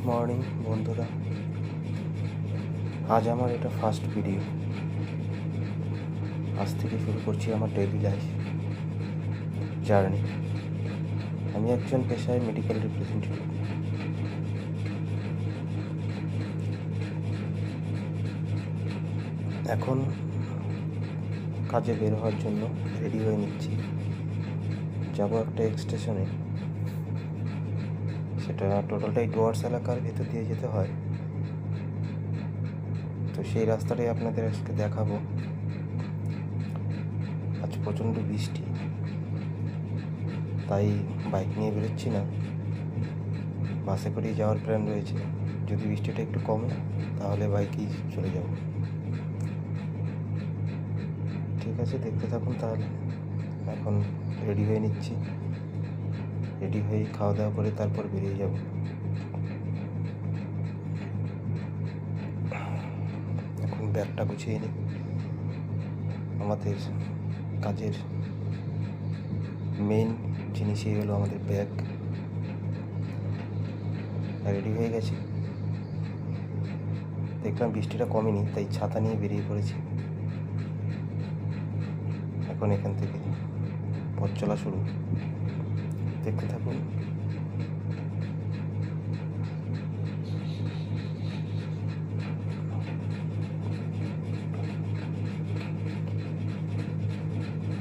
Morning বন্ধুরা, আজ আমার এটা ফার্স্ট ভিডিও। আজ থেকে শুরু করছি আমার ডেইলি লাইফ জার্নি। আমি একজন পেশায় মেডিকেল রিপ্রেজেন্টেটিভ। এখন কাজে বের হওয়ার জন্য রেডি হয়ে নিচ্ছি। যাব একটা স্টেশনে, সেটা টোটালটাই ডুয়ার্স এলাকার ভেতর দিয়ে যেতে হয়। তো সেই রাস্তাটাই আপনাদের আজকে দেখাবো। আজ প্রচণ্ড বৃষ্টি, তাই বাইক নিয়ে বেরোচ্ছি না, বাসে করেই যাওয়ার প্ল্যান রয়েছে। যদি বৃষ্টিটা একটু কমে তাহলে বাইকেই চলে যাব। ঠিক আছে, দেখতে থাকুন তাহলে। এখন রেডি হয়ে নিচ্ছি, রেডি হয়ে খাওয়া দাওয়া করে তারপর বেরিয়ে যাব। এখন ব্যাগটা গুছিয়ে নিই। আমাদের কাজের মেইন জিনিসই হলো আমাদের ব্যাগ। রেডি হয়ে গেছি, দেখলাম বৃষ্টিটা কমেনি, তাই ছাতা নিয়ে বেরিয়ে পড়েছি। এখন এখান থেকে পথ চলা শুরু, দেখতে থাকুন।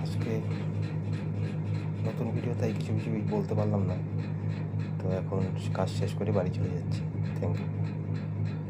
আজকে নতুন ভিডিও, তাই কিছু বলতে পারলাম না। তো এখন কাজ শেষ করে বাড়ি চলে যাচ্ছি। Thank you.